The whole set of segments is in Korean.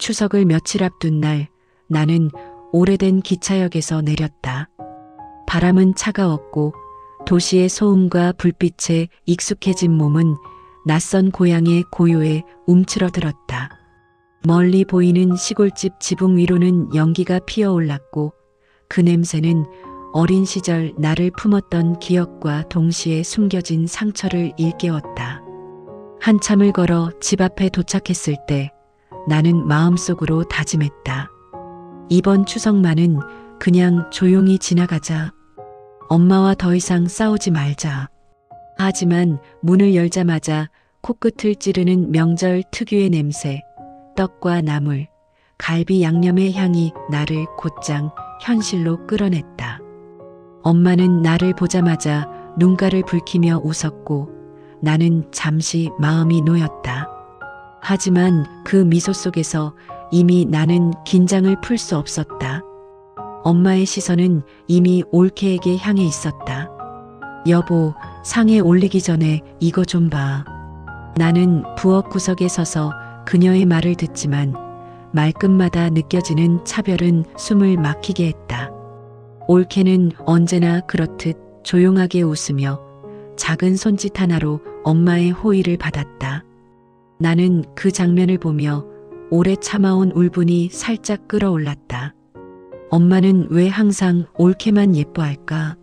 추석을 며칠 앞둔 날 나는 오래된 기차역에서 내렸다. 바람은 차가웠고 도시의 소음과 불빛에 익숙해진 몸은 낯선 고향의 고요에 움츠러들었다. 멀리 보이는 시골집 지붕 위로는 연기가 피어올랐고 그 냄새는 어린 시절 나를 품었던 기억과 동시에 숨겨진 상처를 일깨웠다. 한참을 걸어 집 앞에 도착했을 때 나는 마음속으로 다짐했다. 이번 추석만은 그냥 조용히 지나가자. 엄마와 더 이상 싸우지 말자. 하지만 문을 열자마자 코끝을 찌르는 명절 특유의 냄새, 떡과 나물, 갈비 양념의 향이 나를 곧장 현실로 끌어냈다. 엄마는 나를 보자마자 눈가를 붉히며 웃었고 나는 잠시 마음이 놓였다. 하지만 그 미소 속에서 이미 나는 긴장을 풀 수 없었다. 엄마의 시선은 이미 올케에게 향해 있었다. 여보, 상에 올리기 전에 이거 좀 봐. 나는 부엌 구석에 서서 그녀의 말을 듣지만 말끝마다 느껴지는 차별은 숨을 막히게 했다. 올케는 언제나 그렇듯 조용하게 웃으며 작은 손짓 하나로 엄마의 호의를 받았다. 나는 그 장면을 보며 오래 참아온 울분이 살짝 끓어올랐다. 엄마는 왜 항상 올케만 예뻐할까?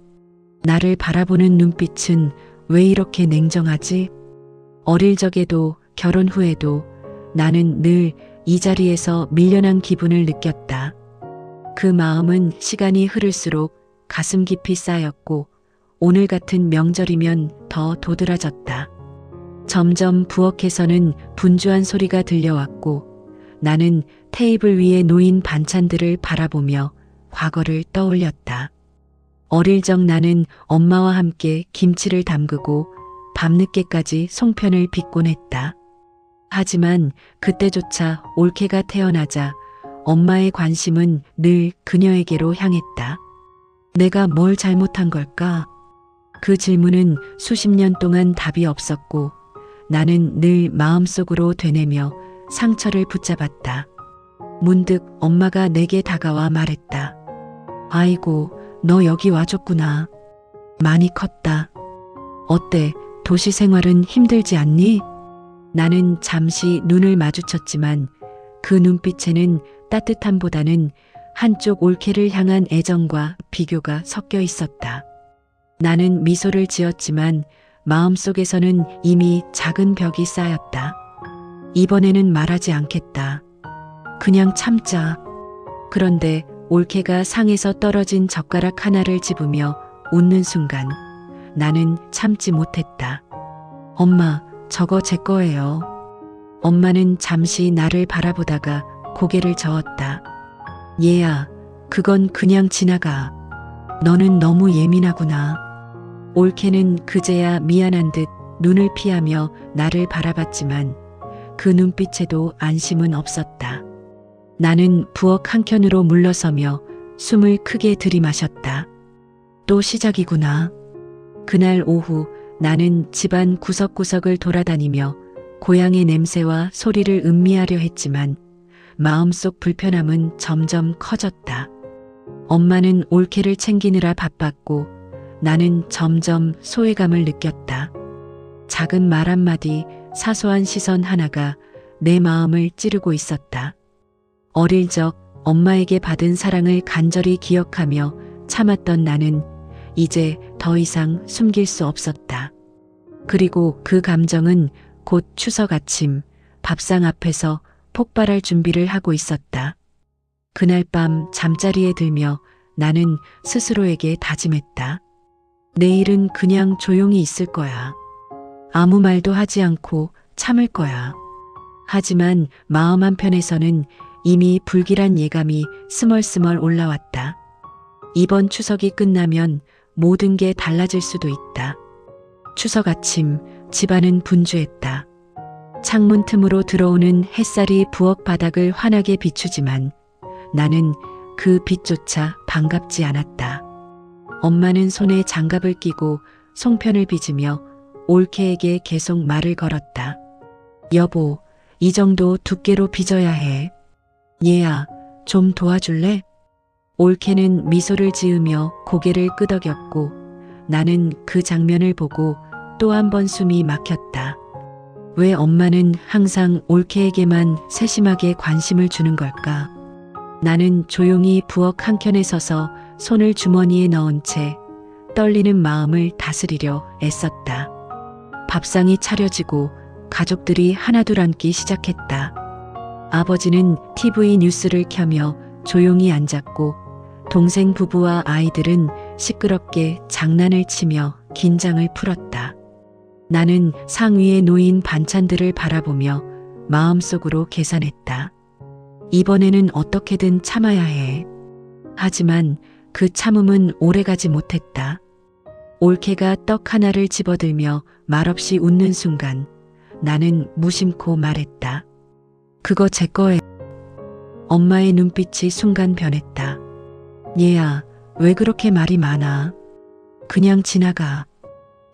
나를 바라보는 눈빛은 왜 이렇게 냉정하지? 어릴 적에도 결혼 후에도 나는 늘 이 자리에서 밀려난 기분을 느꼈다. 그 마음은 시간이 흐를수록 가슴 깊이 쌓였고 오늘 같은 명절이면 더 도드라졌다. 점점 부엌에서는 분주한 소리가 들려왔고 나는 테이블 위에 놓인 반찬들을 바라보며 과거를 떠올렸다. 어릴 적 나는 엄마와 함께 김치를 담그고 밤늦게까지 송편을 빚곤 했다. 하지만 그때조차 올케가 태어나자 엄마의 관심은 늘 그녀에게로 향했다. 내가 뭘 잘못한 걸까? 그 질문은 수십 년 동안 답이 없었고 나는 늘 마음속으로 되뇌며 상처를 붙잡았다. 문득 엄마가 내게 다가와 말했다. 아이고, 너 여기 와줬구나. 많이 컸다. 어때? 도시 생활은 힘들지 않니? 나는 잠시 눈을 마주쳤지만 그 눈빛에는 따뜻함보다는 한쪽 올케를 향한 애정과 비교가 섞여 있었다. 나는 미소를 지었지만 마음속에서는 이미 작은 벽이 쌓였다. 이번에는 말하지 않겠다. 그냥 참자. 그런데 올케가 상에서 떨어진 젓가락 하나를 집으며 웃는 순간 나는 참지 못했다. 엄마, 저거 제 거예요. 엄마는 잠시 나를 바라보다가 고개를 저었다. 얘야, 그건 그냥 지나가. 너는 너무 예민하구나. 올케는 그제야 미안한 듯 눈을 피하며 나를 바라봤지만 그 눈빛에도 안심은 없었다. 나는 부엌 한켠으로 물러서며 숨을 크게 들이마셨다. 또 시작이구나. 그날 오후 나는 집안 구석구석을 돌아다니며 고향의 냄새와 소리를 음미하려 했지만 마음속 불편함은 점점 커졌다. 엄마는 올케를 챙기느라 바빴고 나는 점점 소외감을 느꼈다. 작은 말 한마디, 사소한 시선 하나가 내 마음을 찌르고 있었다. 어릴 적 엄마에게 받은 사랑을 간절히 기억하며 참았던 나는 이제 더 이상 숨길 수 없었다. 그리고 그 감정은 곧 추석 아침 밥상 앞에서 폭발할 준비를 하고 있었다. 그날 밤 잠자리에 들며 나는 스스로에게 다짐했다. 내일은 그냥 조용히 있을 거야. 아무 말도 하지 않고 참을 거야. 하지만 마음 한편에서는 이미 불길한 예감이 스멀스멀 올라왔다. 이번 추석이 끝나면 모든 게 달라질 수도 있다. 추석 아침 집안은 분주했다. 창문 틈으로 들어오는 햇살이 부엌 바닥을 환하게 비추지만 나는 그 빛조차 반갑지 않았다. 엄마는 손에 장갑을 끼고 송편을 빚으며 올케에게 계속 말을 걸었다. 여보, 이 정도 두께로 빚어야 해. 얘야, 좀 도와줄래? 올케는 미소를 지으며 고개를 끄덕였고 나는 그 장면을 보고 또 한 번 숨이 막혔다. 왜 엄마는 항상 올케에게만 세심하게 관심을 주는 걸까? 나는 조용히 부엌 한켠에 서서 손을 주머니에 넣은 채 떨리는 마음을 다스리려 애썼다. 밥상이 차려지고 가족들이 하나둘 앉기 시작했다. 아버지는 TV 뉴스를 켜며 조용히 앉았고 동생 부부와 아이들은 시끄럽게 장난을 치며 긴장을 풀었다. 나는 상위에 놓인 반찬들을 바라보며 마음속으로 계산했다. 이번에는 어떻게든 참아야 해. 하지만 그 참음은 오래가지 못했다. 올케가 떡 하나를 집어들며 말없이 웃는 순간 나는 무심코 말했다. 그거 제 거예요. 엄마의 눈빛이 순간 변했다. 얘야, 왜 그렇게 말이 많아? 그냥 지나가.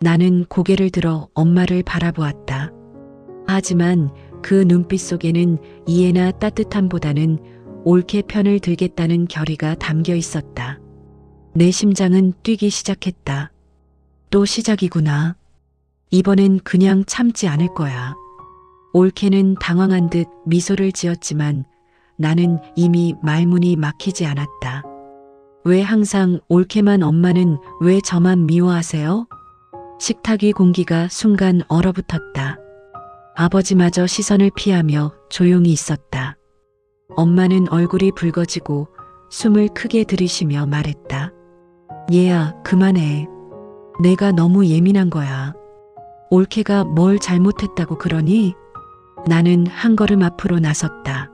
나는 고개를 들어 엄마를 바라보았다. 하지만 그 눈빛 속에는 이해나 따뜻함보다는 올케 편을 들겠다는 결의가 담겨 있었다. 내 심장은 뛰기 시작했다. 또 시작이구나. 이번엔 그냥 참지 않을 거야. 올케는 당황한 듯 미소를 지었지만 나는 이미 말문이 막히지 않았다. 왜 항상 올케만 엄마는 왜 저만 미워하세요? 식탁 위 공기가 순간 얼어붙었다. 아버지마저 시선을 피하며 조용히 있었다. 엄마는 얼굴이 붉어지고 숨을 크게 들이쉬며 말했다. 얘야, 그만해. 내가 너무 예민한 거야. 올케가 뭘 잘못했다고 그러니? 나는 한 걸음 앞으로 나섰다.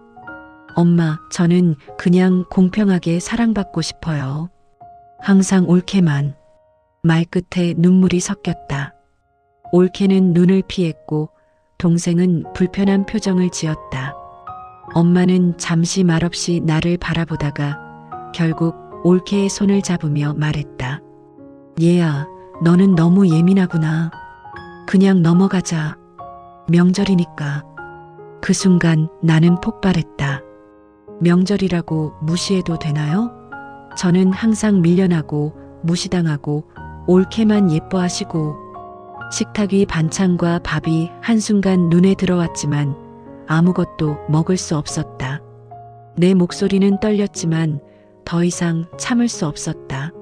엄마, 저는 그냥 공평하게 사랑받고 싶어요. 항상 올케만. 말끝에 눈물이 섞였다. 올케는 눈을 피했고 동생은 불편한 표정을 지었다. 엄마는 잠시 말없이 나를 바라보다가 결국 올케의 손을 잡으며 말했다. 얘야, 너는 너무 예민하구나. 그냥 넘어가자. 명절이니까. 그 순간 나는 폭발했다. 명절이라고 무시해도 되나요? 저는 항상 밀려나고 무시당하고 올케만 예뻐하시고 식탁 위 반찬과 밥이 한순간 눈에 들어왔지만 아무것도 먹을 수 없었다. 내 목소리는 떨렸지만 더 이상 참을 수 없었다.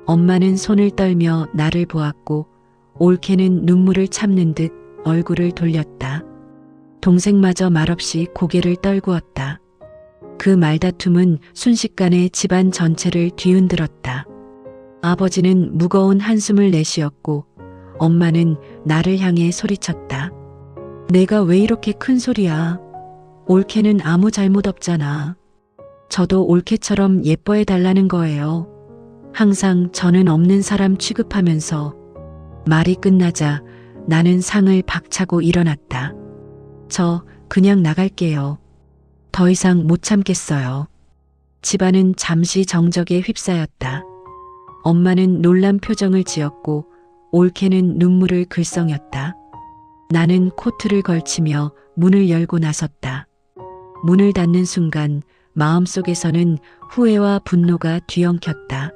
엄마는 손을 떨며 나를 보았고 올케는 눈물을 참는 듯 얼굴을 돌렸다. 동생마저 말없이 고개를 떨구었다. 그 말다툼은 순식간에 집안 전체를 뒤흔들었다. 아버지는 무거운 한숨을 내쉬었고 엄마는 나를 향해 소리쳤다. 내가 왜 이렇게 큰 소리야? 올케는 아무 잘못 없잖아. 저도 올케처럼 예뻐해 달라는 거예요. 항상 저는 없는 사람 취급하면서. 말이 끝나자 나는 상을 박차고 일어났다. 저 그냥 나갈게요. 더 이상 못 참겠어요. 집안은 잠시 정적에 휩싸였다. 엄마는 놀란 표정을 지었고 올케는 눈물을 글썽였다. 나는 코트를 걸치며 문을 열고 나섰다. 문을 닫는 순간 마음속에서는 후회와 분노가 뒤엉켰다.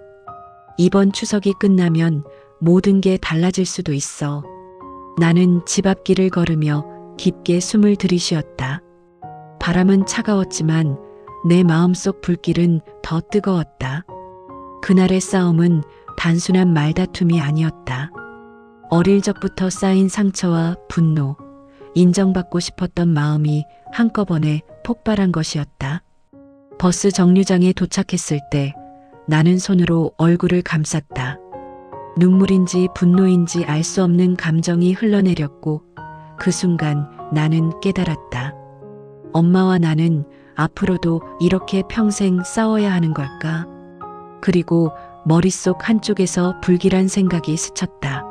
이번 추석이 끝나면 모든 게 달라질 수도 있어. 나는 집 앞길을 걸으며 깊게 숨을 들이쉬었다. 바람은 차가웠지만 내 마음속 불길은 더 뜨거웠다. 그날의 싸움은 단순한 말다툼이 아니었다. 어릴 적부터 쌓인 상처와 분노, 인정받고 싶었던 마음이 한꺼번에 폭발한 것이었다. 버스 정류장에 도착했을 때 나는 손으로 얼굴을 감쌌다. 눈물인지 분노인지 알 수 없는 감정이 흘러내렸고 그 순간 나는 깨달았다. 엄마와 나는 앞으로도 이렇게 평생 싸워야 하는 걸까? 그리고 머릿속 한쪽에서 불길한 생각이 스쳤다.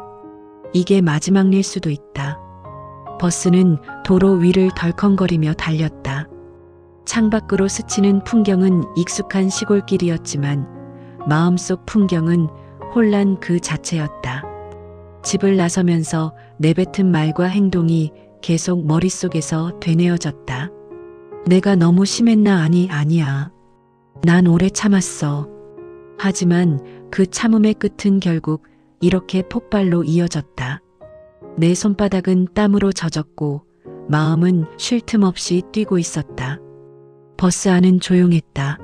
이게 마지막 일 수도 있다. 버스는 도로 위를 덜컹거리며 달렸다. 창밖으로 스치는 풍경은 익숙한 시골길이었지만 마음속 풍경은 혼란 그 자체였다. 집을 나서면서 내뱉은 말과 행동이 계속 머릿속에서 되뇌어졌다. 내가 너무 심했나? 아니야. 난 오래 참았어. 하지만 그 참음의 끝은 결국 이렇게 폭발로 이어졌다. 내 손바닥은 땀으로 젖었고 마음은 쉴 틈 없이 뛰고 있었다. 버스 안은 조용했다.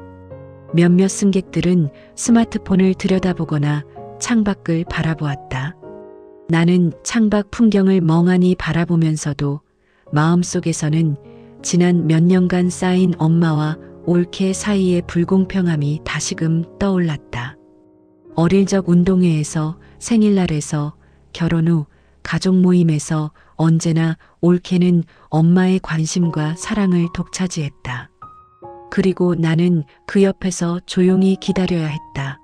몇몇 승객들은 스마트폰을 들여다보거나 창밖을 바라보았다. 나는 창밖 풍경을 멍하니 바라보면서도 마음속에서는 지난 몇 년간 쌓인 엄마와 올케 사이의 불공평함이 다시금 떠올랐다. 어릴 적 운동회에서, 생일날에서, 결혼 후 가족 모임에서 언제나 올케는 엄마의 관심과 사랑을 독차지했다. 그리고 나는 그 옆에서 조용히 기다려야 했다.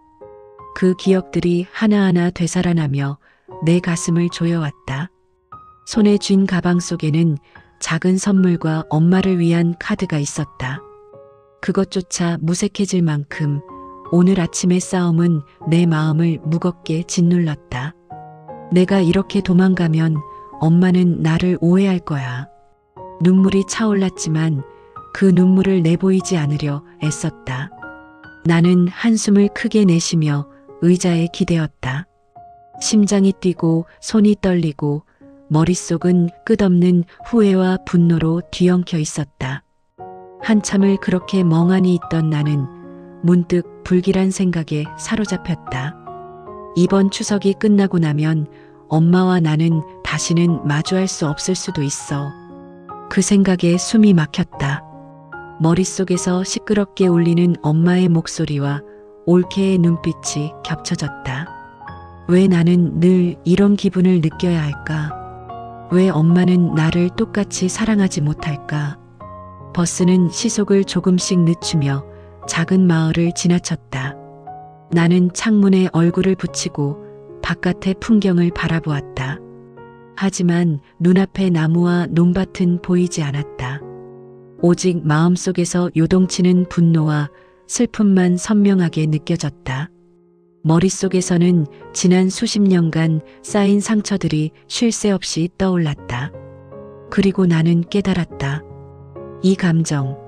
그 기억들이 하나하나 되살아나며 내 가슴을 조여왔다. 손에 쥔 가방 속에는 작은 선물과 엄마를 위한 카드가 있었다. 그것조차 무색해질 만큼 오늘 아침의 싸움은 내 마음을 무겁게 짓눌렀다. 내가 이렇게 도망가면 엄마는 나를 오해할 거야. 눈물이 차올랐지만 그 눈물을 내보이지 않으려 애썼다. 나는 한숨을 크게 내쉬며 의자에 기대었다. 심장이 뛰고 손이 떨리고 머릿속은 끝없는 후회와 분노로 뒤엉켜 있었다. 한참을 그렇게 멍하니 있던 나는 문득 불길한 생각에 사로잡혔다. 이번 추석이 끝나고 나면 엄마와 나는 다시는 마주할 수 없을 수도 있어. 그 생각에 숨이 막혔다. 머릿속에서 시끄럽게 울리는 엄마의 목소리와 올케의 눈빛이 겹쳐졌다. 왜 나는 늘 이런 기분을 느껴야 할까? 왜 엄마는 나를 똑같이 사랑하지 못할까? 버스는 시속을 조금씩 늦추며 작은 마을을 지나쳤다. 나는 창문에 얼굴을 붙이고 바깥의 풍경을 바라보았다. 하지만 눈앞의 나무와 논밭은 보이지 않았다. 오직 마음속에서 요동치는 분노와 슬픔만 선명하게 느껴졌다. 머릿속에서는 지난 수십 년간 쌓인 상처들이 쉴 새 없이 떠올랐다. 그리고 나는 깨달았다. 이 감정,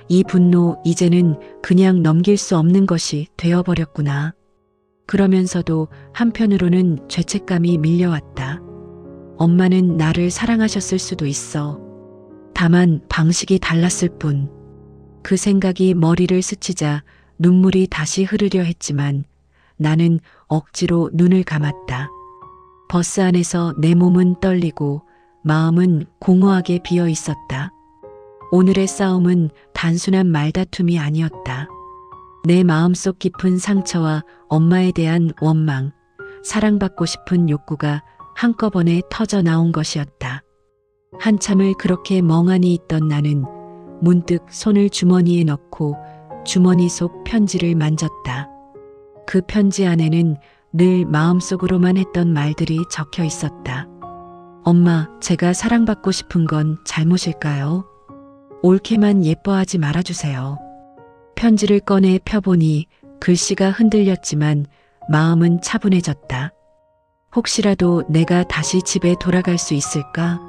이 분노 이제는 그냥 넘길 수 없는 것이 되어버렸구나. 그러면서도 한편으로는 죄책감이 밀려왔다. 엄마는 나를 사랑하셨을 수도 있어. 다만 방식이 달랐을 뿐. 그 생각이 머리를 스치자 눈물이 다시 흐르려 했지만 나는 억지로 눈을 감았다. 버스 안에서 내 몸은 떨리고 마음은 공허하게 비어 있었다. 오늘의 싸움은 단순한 말다툼이 아니었다. 내 마음속 깊은 상처와 엄마에 대한 원망, 사랑받고 싶은 욕구가 한꺼번에 터져 나온 것이었다. 한참을 그렇게 멍하니 있던 나는 문득 손을 주머니에 넣고 주머니 속 편지를 만졌다. 그 편지 안에는 늘 마음속으로만 했던 말들이 적혀 있었다. 엄마, 제가 사랑받고 싶은 건 잘못일까요? 올케만 예뻐하지 말아주세요. 편지를 꺼내 펴보니 글씨가 흔들렸지만 마음은 차분해졌다. 혹시라도 내가 다시 집에 돌아갈 수 있을까?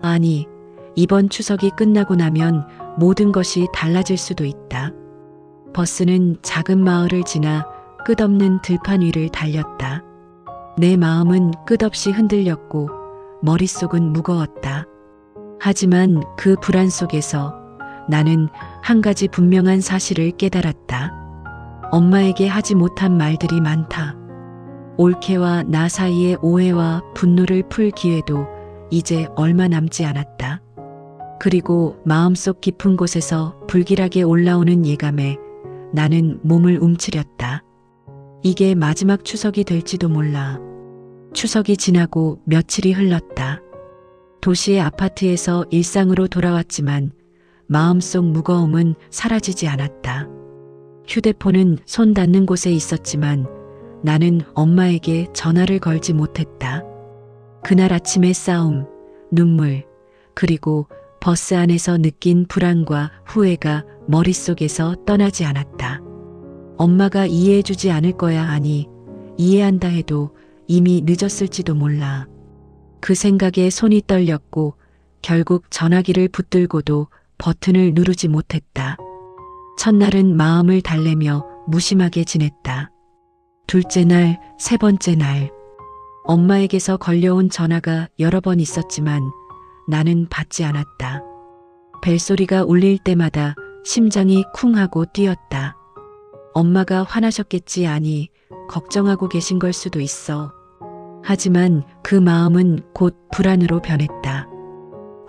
아니, 이번 추석이 끝나고 나면 모든 것이 달라질 수도 있다. 버스는 작은 마을을 지나 끝없는 들판 위를 달렸다. 내 마음은 끝없이 흔들렸고 머릿속은 무거웠다. 하지만 그 불안 속에서 나는 한 가지 분명한 사실을 깨달았다. 엄마에게 하지 못한 말들이 많다. 올케와 나 사이의 오해와 분노를 풀 기회도 이제 얼마 남지 않았다. 그리고 마음속 깊은 곳에서 불길하게 올라오는 예감에 나는 몸을 움츠렸다. 이게 마지막 추석이 될지도 몰라. 추석이 지나고 며칠이 흘렀다. 도시의 아파트에서 일상으로 돌아왔지만 마음속 무거움은 사라지지 않았다. 휴대폰은 손 닿는 곳에 있었지만 나는 엄마에게 전화를 걸지 못했다. 그날 아침의 싸움, 눈물, 그리고 버스 안에서 느낀 불안과 후회가 머릿속에서 떠나지 않았다. 엄마가 이해해주지 않을 거야. 아니, 이해한다 해도 이미 늦었을지도 몰라. 그 생각에 손이 떨렸고 결국 전화기를 붙들고도 버튼을 누르지 못했다. 첫날은 마음을 달래며 무심하게 지냈다. 둘째 날, 세 번째 날. 엄마에게서 걸려온 전화가 여러 번 있었지만 나는 받지 않았다. 벨소리가 울릴 때마다 심장이 쿵 하고 뛰었다. 엄마가 화나셨겠지, 아니, 걱정하고 계신 걸 수도 있어. 하지만 그 마음은 곧 불안으로 변했다.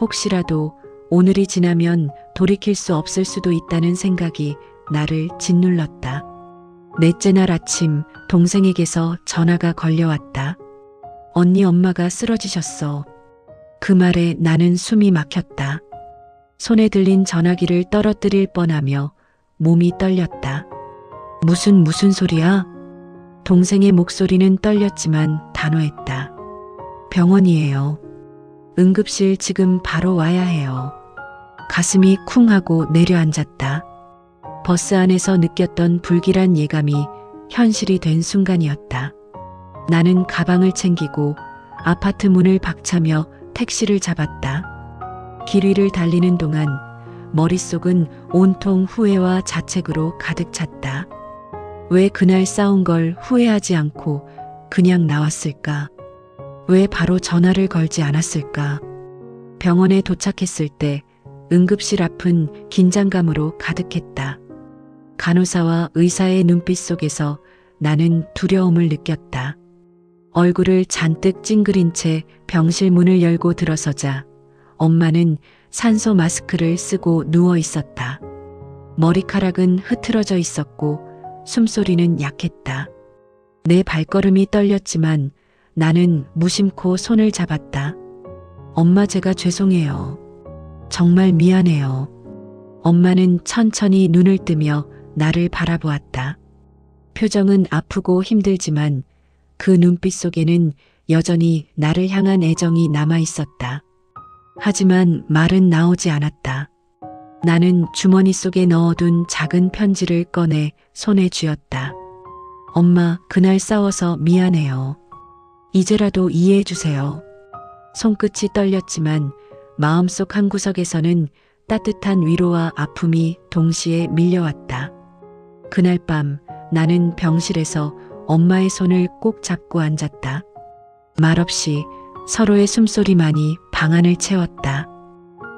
혹시라도 오늘이 지나면 돌이킬 수 없을 수도 있다는 생각이 나를 짓눌렀다. 넷째 날 아침 동생에게서 전화가 걸려왔다. 언니, 엄마가 쓰러지셨어. 그 말에 나는 숨이 막혔다. 손에 들린 전화기를 떨어뜨릴 뻔하며 몸이 떨렸다. 무슨 소리야? 동생의 목소리는 떨렸지만 단호했다. 병원이에요. 응급실 지금 바로 와야 해요. 가슴이 쿵 하고 내려앉았다. 버스 안에서 느꼈던 불길한 예감이 현실이 된 순간이었다. 나는 가방을 챙기고 아파트 문을 박차며 택시를 잡았다. 길 위를 달리는 동안 머릿속은 온통 후회와 자책으로 가득 찼다. 왜 그날 싸운 걸 후회하지 않고 그냥 나왔을까? 왜 바로 전화를 걸지 않았을까? 병원에 도착했을 때 응급실 앞은 긴장감으로 가득했다. 간호사와 의사의 눈빛 속에서 나는 두려움을 느꼈다. 얼굴을 잔뜩 찡그린 채 병실 문을 열고 들어서자 엄마는 산소 마스크를 쓰고 누워 있었다. 머리카락은 흐트러져 있었고 숨소리는 약했다. 내 발걸음이 떨렸지만 나는 무심코 손을 잡았다. 엄마, 제가 죄송해요. 정말 미안해요. 엄마는 천천히 눈을 뜨며 나를 바라보았다. 표정은 아프고 힘들지만 그 눈빛 속에는 여전히 나를 향한 애정이 남아 있었다. 하지만 말은 나오지 않았다. 나는 주머니 속에 넣어둔 작은 편지를 꺼내 손에 쥐었다. 엄마, 그날 싸워서 미안해요. 이제라도 이해해 주세요. 손끝이 떨렸지만 마음속 한구석에서는 따뜻한 위로와 아픔이 동시에 밀려왔다. 그날 밤 나는 병실에서 엄마의 손을 꼭 잡고 앉았다. 말없이 서로의 숨소리만이 방 안을 채웠다.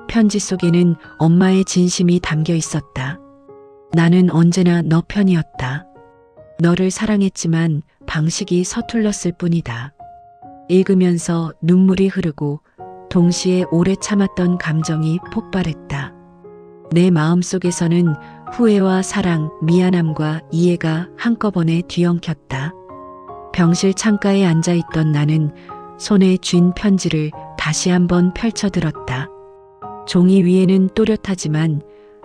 편지 속에는 엄마의 진심이 담겨 있었다. 나는 언제나 너 편이었다. 너를 사랑했지만 방식이 서툴렀을 뿐이다. 읽으면서 눈물이 흐르고 동시에 오래 참았던 감정이 폭발했다. 내 마음속에서는 후회와 사랑, 미안함과 이해가 한꺼번에 뒤엉켰다. 병실 창가에 앉아있던 나는 손에 쥔 편지를 다시 한번 펼쳐들었다. 종이 위에는 또렷하지만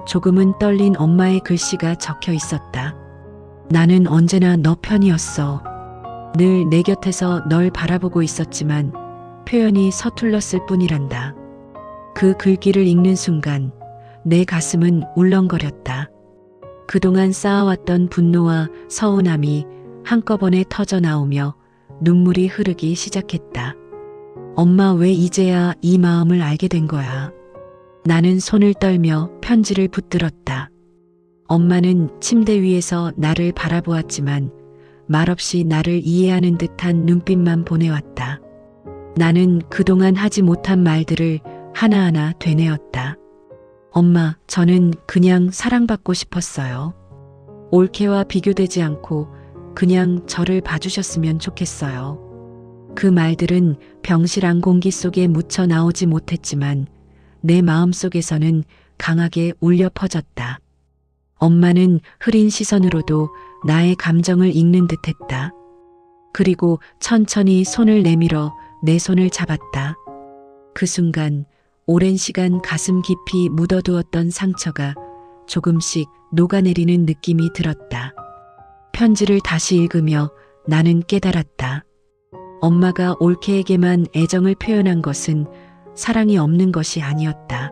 조금은 떨린 엄마의 글씨가 적혀 있었다. 나는 언제나 너 편이었어. 늘 내 곁에서 널 바라보고 있었지만 표현이 서툴렀을 뿐이란다. 그 글귀를 읽는 순간 내 가슴은 울렁거렸다. 그동안 쌓아왔던 분노와 서운함이 한꺼번에 터져 나오며 눈물이 흐르기 시작했다. 엄마, 왜 이제야 이 마음을 알게 된 거야? 나는 손을 떨며 편지를 붙들었다. 엄마는 침대 위에서 나를 바라보았지만 말없이 나를 이해하는 듯한 눈빛만 보내왔다. 나는 그동안 하지 못한 말들을 하나하나 되뇌었다. 엄마, 저는 그냥 사랑받고 싶었어요. 올케와 비교되지 않고 그냥 저를 봐주셨으면 좋겠어요. 그 말들은 병실 안 공기 속에 묻혀 나오지 못했지만 내 마음속에서는 강하게 울려 퍼졌다. 엄마는 흐린 시선으로도 나의 감정을 읽는 듯했다. 그리고 천천히 손을 내밀어 내 손을 잡았다. 그 순간 오랜 시간 가슴 깊이 묻어두었던 상처가 조금씩 녹아내리는 느낌이 들었다. 편지를 다시 읽으며 나는 깨달았다. 엄마가 올케에게만 애정을 표현한 것은 사랑이 없는 것이 아니었다.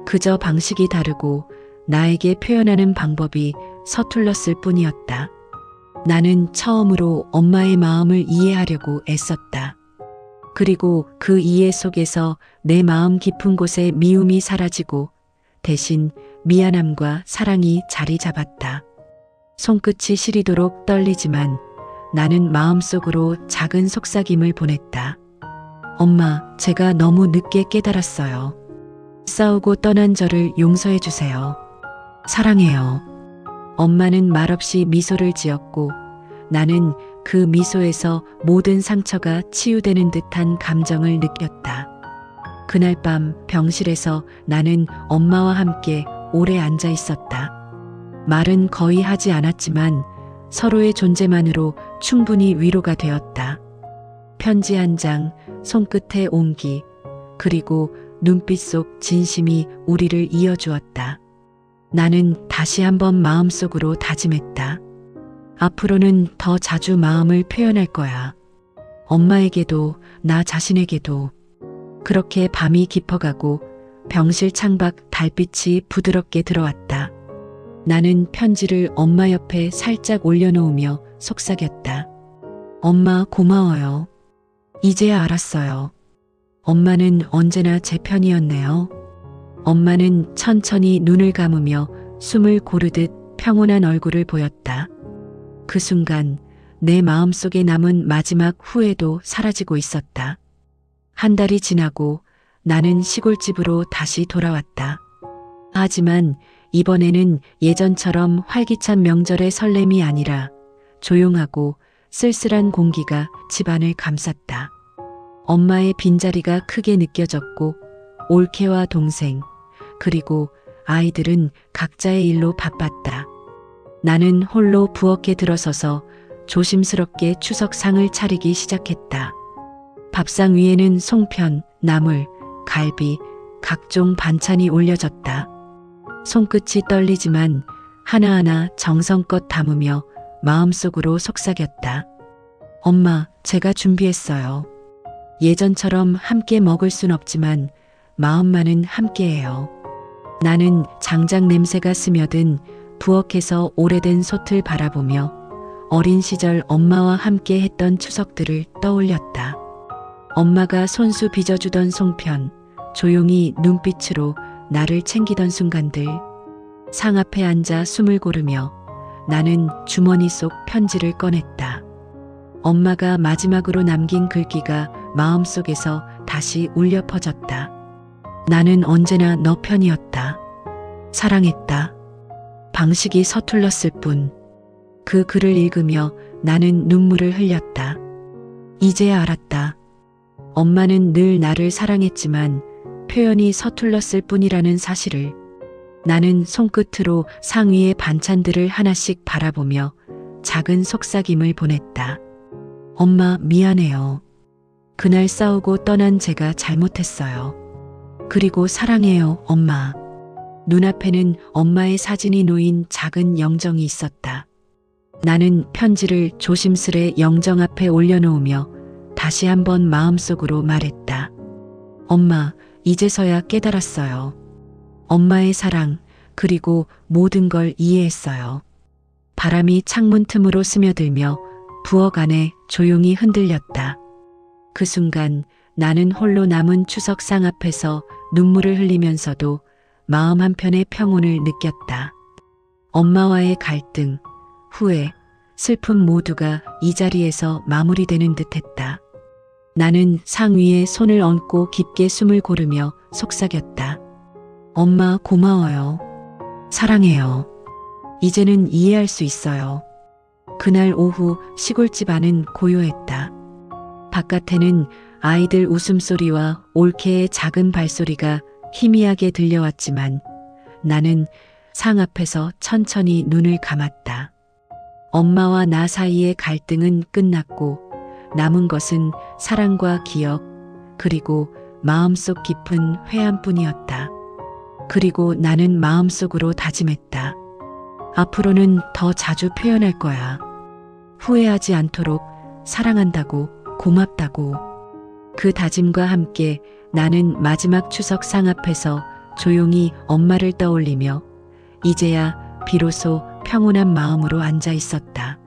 그저 방식이 다르고 나에게 표현하는 방법이 서툴렀을 뿐이었다. 나는 처음으로 엄마의 마음을 이해하려고 애썼다. 그리고 그 이해 속에서 내 마음 깊은 곳에 미움이 사라지고 대신 미안함과 사랑이 자리 잡았다. 손끝이 시리도록 떨리지만 나는 마음속으로 작은 속삭임을 보냈다. 엄마, 제가 너무 늦게 깨달았어요. 싸우고 떠난 저를 용서해 주세요. 사랑해요. 엄마는 말없이 미소를 지었고 나는 그 미소에서 모든 상처가 치유되는 듯한 감정을 느꼈다. 그날 밤 병실에서 나는 엄마와 함께 오래 앉아 있었다. 말은 거의 하지 않았지만 서로의 존재만으로 충분히 위로가 되었다. 편지 한 장, 손끝의 온기, 그리고 눈빛 속 진심이 우리를 이어주었다. 나는 다시 한번 마음속으로 다짐했다. 앞으로는 더 자주 마음을 표현할 거야. 엄마에게도 나 자신에게도. 그렇게 밤이 깊어가고 병실 창밖 달빛이 부드럽게 들어왔다. 나는 편지를 엄마 옆에 살짝 올려놓으며 속삭였다. 엄마 고마워요. 이제야 알았어요. 엄마는 언제나 제 편이었네요. 엄마는 천천히 눈을 감으며 숨을 고르듯 평온한 얼굴을 보였다. 그 순간 내 마음속에 남은 마지막 후회도 사라지고 있었다. 한 달이 지나고 나는 시골집으로 다시 돌아왔다. 하지만 이번에는 예전처럼 활기찬 명절의 설렘이 아니라 조용하고 쓸쓸한 공기가 집안을 감쌌다. 엄마의 빈자리가 크게 느껴졌고 올케와 동생 그리고 아이들은 각자의 일로 바빴다. 나는 홀로 부엌에 들어서서 조심스럽게 추석상을 차리기 시작했다. 밥상 위에는 송편, 나물, 갈비, 각종 반찬이 올려졌다. 손끝이 떨리지만 하나하나 정성껏 담으며 마음속으로 속삭였다. 엄마, 제가 준비했어요. 예전처럼 함께 먹을 순 없지만 마음만은 함께해요. 나는 장작 냄새가 스며든 부엌에서 오래된 솥을 바라보며 어린 시절 엄마와 함께 했던 추석들을 떠올렸다. 엄마가 손수 빚어주던 송편, 조용히 눈빛으로 나를 챙기던 순간들, 상 앞에 앉아 숨을 고르며 나는 주머니 속 편지를 꺼냈다. 엄마가 마지막으로 남긴 글귀가 마음속에서 다시 울려 퍼졌다. 나는 언제나 너 편이었다. 사랑했다. 방식이 서툴렀을 뿐. 그 글을 읽으며 나는 눈물을 흘렸다. 이제야 알았다. 엄마는 늘 나를 사랑했지만 표현이 서툴렀을 뿐이라는 사실을. 나는 손끝으로 상 위의 반찬들을 하나씩 바라보며 작은 속삭임을 보냈다. 엄마 미안해요. 그날 싸우고 떠난 제가 잘못했어요. 그리고 사랑해요, 엄마. 눈앞에는 엄마의 사진이 놓인 작은 영정이 있었다. 나는 편지를 조심스레 영정 앞에 올려놓으며 다시 한번 마음속으로 말했다. 엄마, 이제서야 깨달았어요. 엄마의 사랑, 그리고 모든 걸 이해했어요. 바람이 창문 틈으로 스며들며 부엌 안에 조용히 흔들렸다. 그 순간 나는 홀로 남은 추석상 앞에서 눈물을 흘리면서도 마음 한편의 평온을 느꼈다. 엄마와의 갈등, 후회, 슬픔 모두가 이 자리에서 마무리되는 듯했다. 나는 상 위에 손을 얹고 깊게 숨을 고르며 속삭였다. 엄마 고마워요. 사랑해요. 이제는 이해할 수 있어요. 그날 오후 시골집 안은 고요했다. 바깥에는 아이들 웃음소리와 올케의 작은 발소리가 희미하게 들려왔지만 나는 상 앞에서 천천히 눈을 감았다. 엄마와 나 사이의 갈등은 끝났고 남은 것은 사랑과 기억, 그리고 마음속 깊은 회한뿐이었다. 그리고 나는 마음속으로 다짐했다. 앞으로는 더 자주 표현할 거야. 후회하지 않도록 사랑한다고, 고맙다고. 그 다짐과 함께 나는 마지막 추석 상 앞에서 조용히 엄마를 떠올리며 이제야 비로소 평온한 마음으로 앉아 있었다.